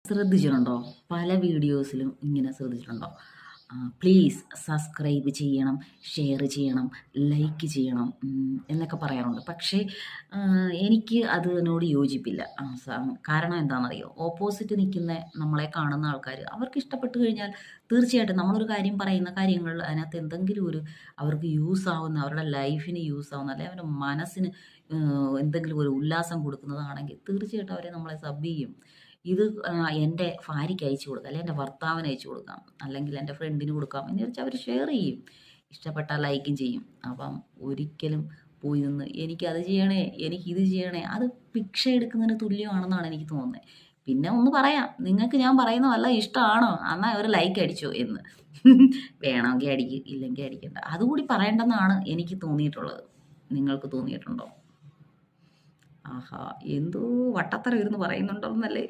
ശ്രദ്ധിച്ചിട്ടുണ്ടോ? പല വീഡിയോസിലും ഇങ്ങനെ ശ്രദ്ധിച്ചിട്ടുണ്ടോ? പ്ലീസ് സബ്സ്ക്രൈബ് ചെയ്യണം, ഷെയർ ചെയ്യണം, ലൈക്ക് ചെയ്യണം എന്നൊക്കെ പറയാറുണ്ട്. പക്ഷേ എനിക്ക് അതിനോട് യോജിപ്പില്ല. കാരണം എന്താണെന്നറിയോ? ഓപ്പോസിറ്റ് നിൽക്കുന്ന നമ്മളെ കാണുന്ന ആൾക്കാർ അവർക്ക് ഇഷ്ടപ്പെട്ട് കഴിഞ്ഞാൽ തീർച്ചയായിട്ടും നമ്മളൊരു കാര്യം പറയുന്ന കാര്യങ്ങളിൽ അതിനകത്ത് എന്തെങ്കിലും ഒരു അവർക്ക് യൂസ് ആവുന്ന, അവരുടെ ലൈഫിന് യൂസ് ആവുന്ന, അല്ലെങ്കിൽ അവരുടെ മനസ്സിന് എന്തെങ്കിലും ഒരു ഉല്ലാസം കൊടുക്കുന്നതാണെങ്കിൽ തീർച്ചയായിട്ടും അവരെ നമ്മളെ സബ് ചെയ്യും. ഇത് എൻ്റെ ഭാര്യയ്ക്ക് അയച്ചു കൊടുക്കാം, അല്ലെങ്കിൽ എൻ്റെ ഭർത്താവിന് അയച്ചു കൊടുക്കാം, അല്ലെങ്കിൽ എൻ്റെ ഫ്രണ്ടിന് കൊടുക്കാം എന്ന് വെച്ചാൽ അവർ ഷെയർ ചെയ്യും. ഇഷ്ടപ്പെട്ടാൽ ലൈക്കും ചെയ്യും. അപ്പം ഒരിക്കലും പോയി നിന്ന് എനിക്കത് ചെയ്യണേ, എനിക്കിത് ചെയ്യണേ, അത് ഭിക്ഷ എടുക്കുന്നതിന് തുല്യമാണെന്നാണ് എനിക്ക് തോന്നുന്നത്. പിന്നെ ഒന്ന് പറയാം, നിങ്ങൾക്ക് ഞാൻ പറയുന്ന വല്ല ഇഷ്ടമാണോ? എന്നാൽ ഒരു ലൈക്ക് അടിച്ചോ എന്ന്. വേണമെങ്കിൽ അടിക്ക്, ഇല്ലെങ്കിൽ അടിക്കണ്ട. അതുകൂടി പറയേണ്ടെന്നാണ് എനിക്ക് തോന്നിയിട്ടുള്ളത്. നിങ്ങൾക്ക് തോന്നിയിട്ടുണ്ടോ? ആഹാ! എന്തോ വട്ടത്തരം ഇരുന്ന് പറയുന്നുണ്ടോന്നല്ലേ?